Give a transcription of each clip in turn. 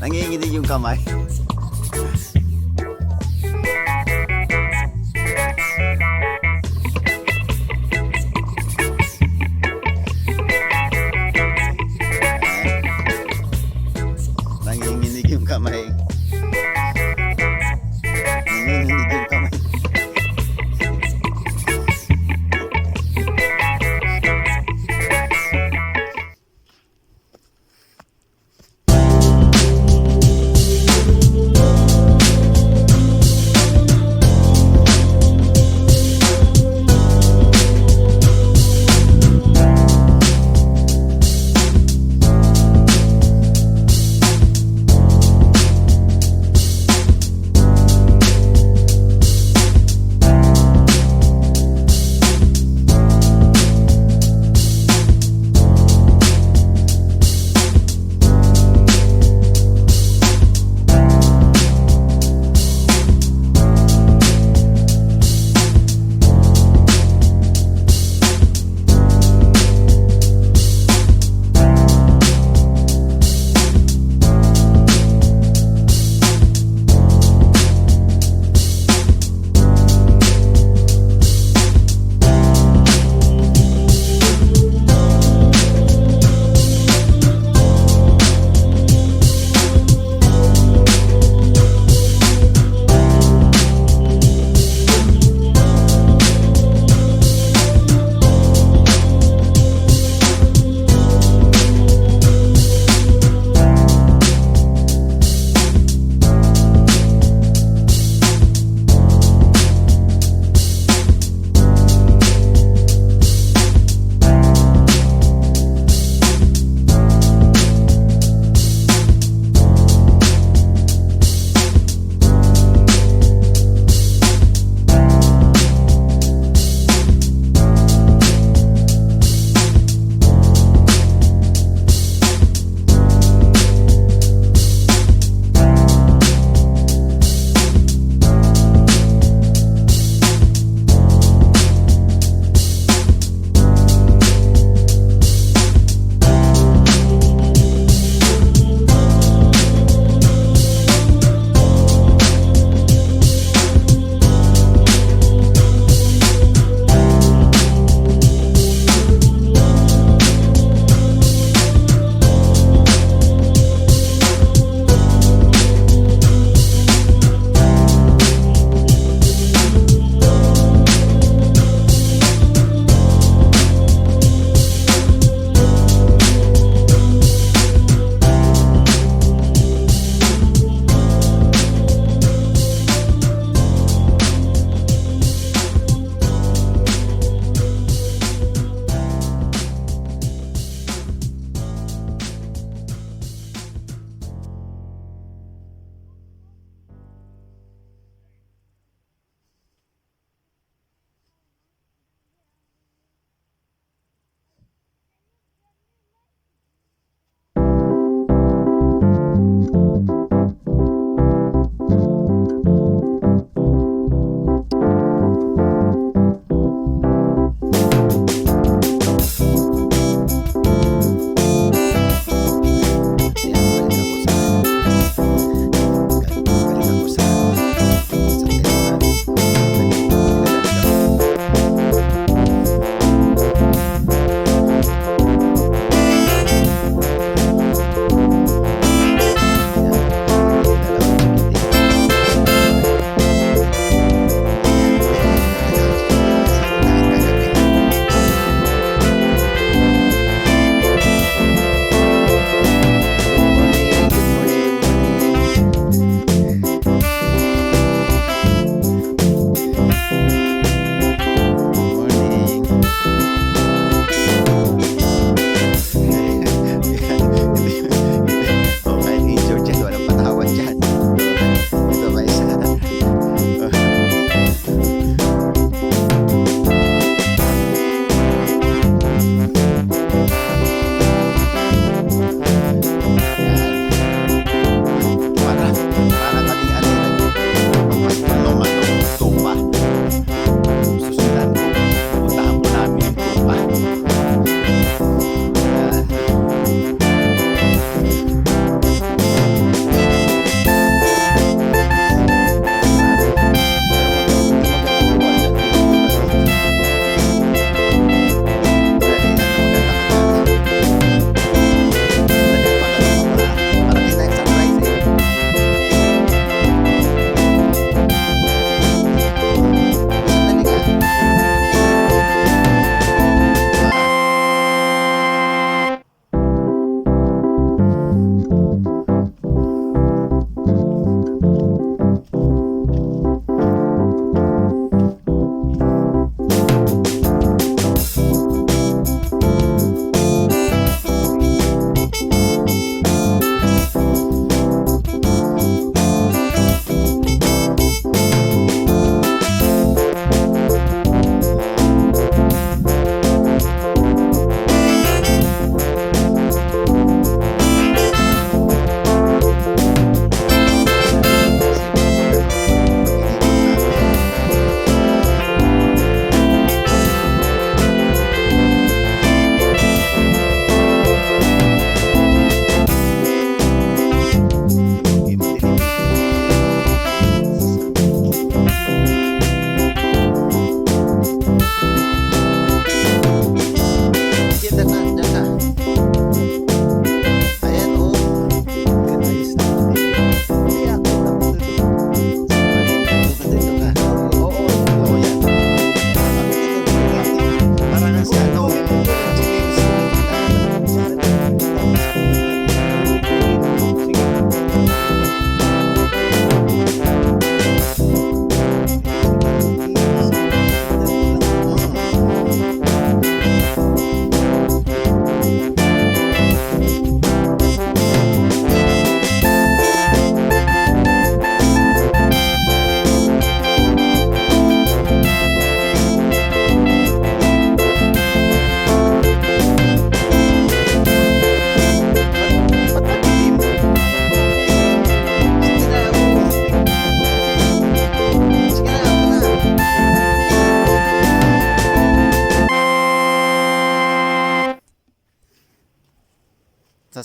Nanginginig yung kamay. Nanginginig yung kamay. Nanginginig yung kamay.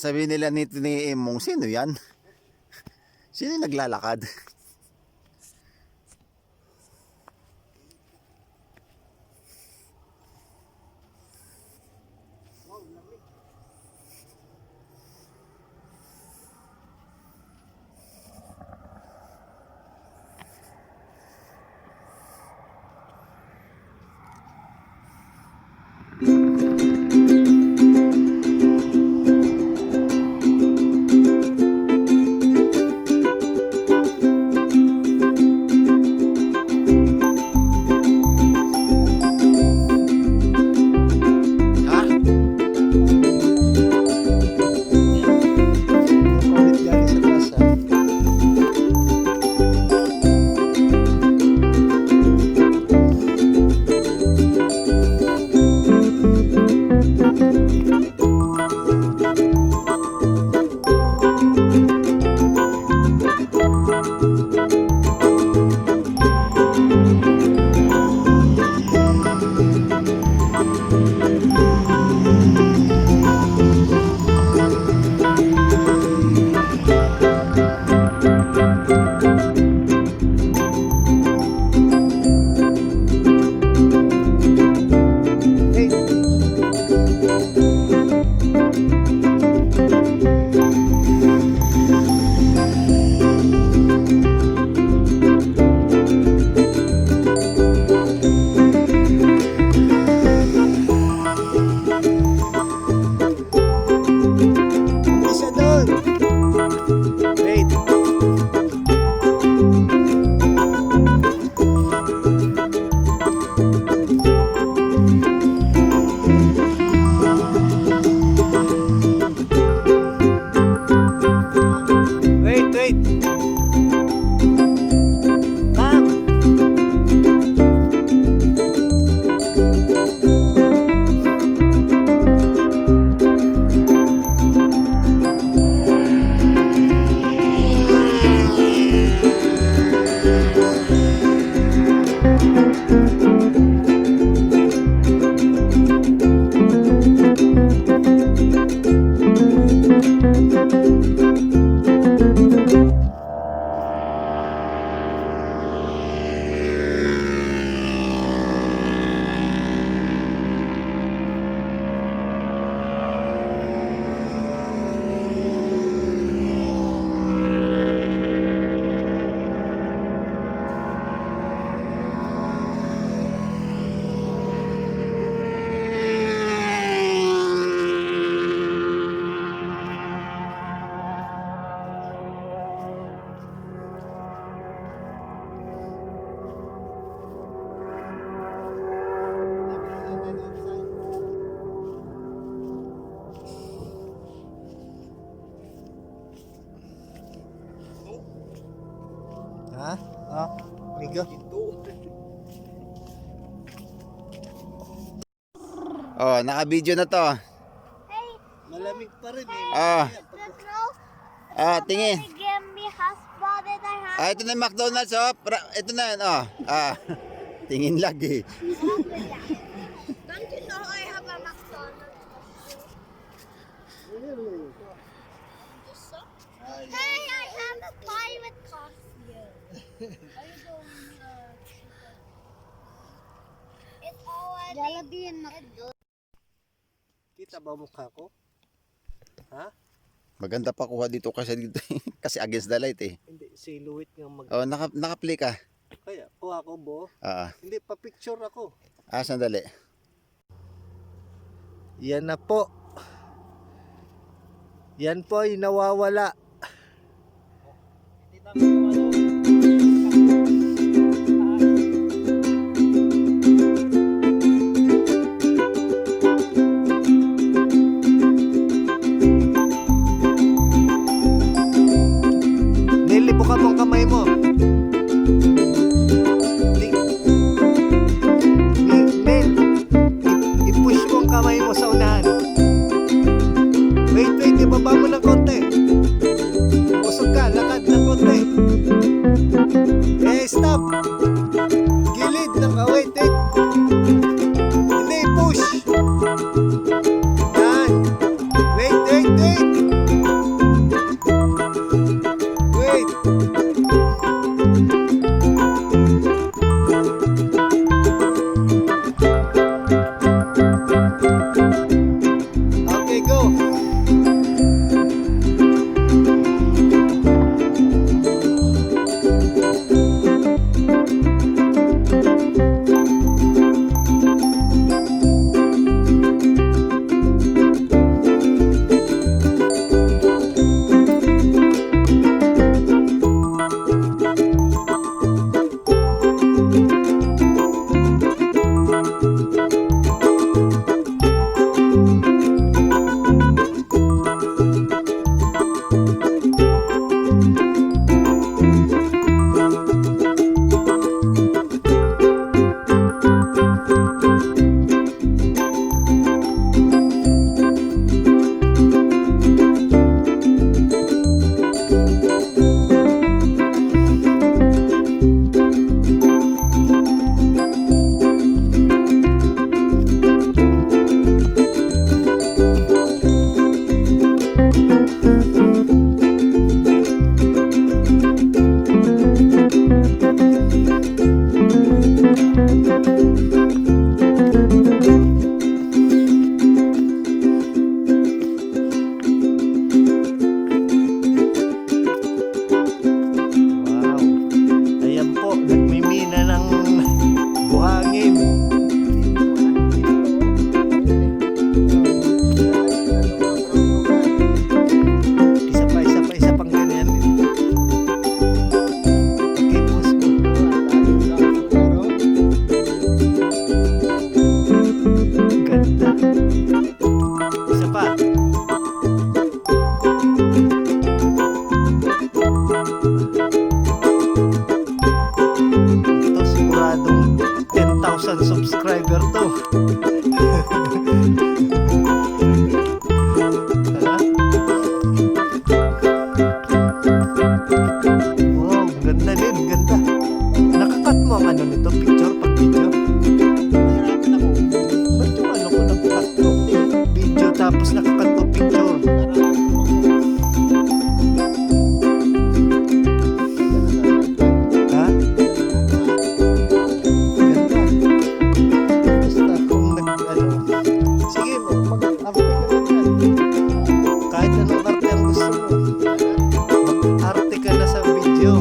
Sasabihin nila ni Emong, sino yan? Sino yung naglalakad? Ha? Ah, migo. Oh, naka-video na to. Malamig pa rin eh. Ah, tingin. Ito na yung McDonald's, oh. Ito na yun, oh. Tingin lagi. Don't you know I have a McDonald's? Hey, I have a private costume. Are you going It's already Jollibee and McDonald's. Kita ba mukha ko? Ha? Maganda pa kuha dito kasi dito kasi against the light eh. Hindi, silhouette nga mag... Oh, naka-play ka. Kaya, kuha ko bo. Ah. Hindi, pa-picture ako. Sandali. Yan na po. Yan po ay nawawala. Nilibukan mo ang kamay mo. Nel, i-push mo ang kamay mo sa unahan. Wait, ibaba mo ng konti. 1,000 subscriber to. Ha? Wow, ganda din, ganda. Nakakat mo ang ano nito, picture pag video. Ba't yung ano ko nakakat ko? Video tapos nakakat ko picture. Ha? Ganda. Basta kung nag-ano. Sige, mag-arte ka na dyan. Kahit anong arte ang gusto mo. Mag-arte ka na sa video.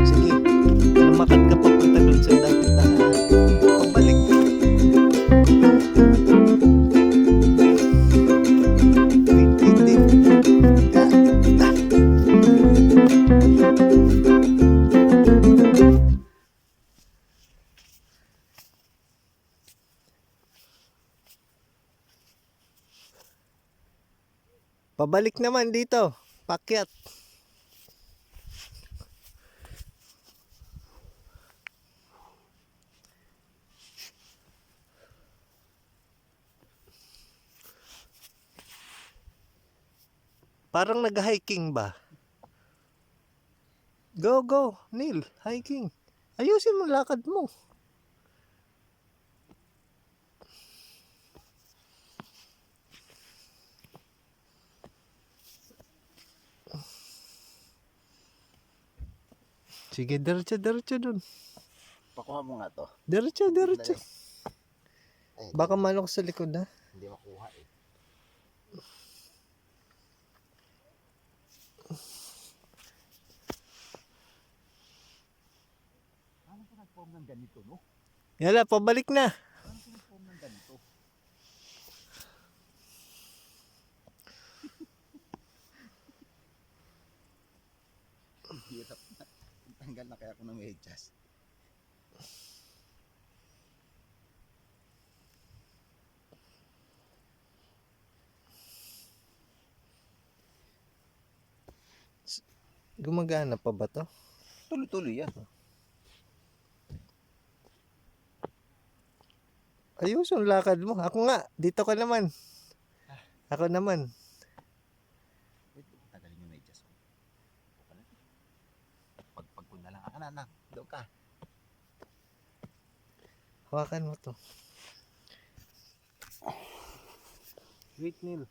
Sige, lumakad ka papunta dun sa dagat na pabalik. Wait. Pabalik naman dito, pakyat. Parang nag-hiking ba? Go, Neil, hiking. Ayusin mo lakad mo. Sige, diretso dun. Pakuha mo nga to. Diretso. Ay, Baka manok sa likod ha. hindi makuha eh. Paano ko nag-form ng ganito, no? Yala, pabalik na. Paano ko nag-form ng ganito? Hirap na. Tanggal na kaya ako ng medyas. Gumagana pa ba to? Tuloy-tuloy yan. Ayos yung lakad mo. Ako nga, dito ka naman. Ako naman. Wait, tagalin yung medyas ko. Pag ko na lang. Anak, doon ka. Hawakan mo to. Wait, Neil.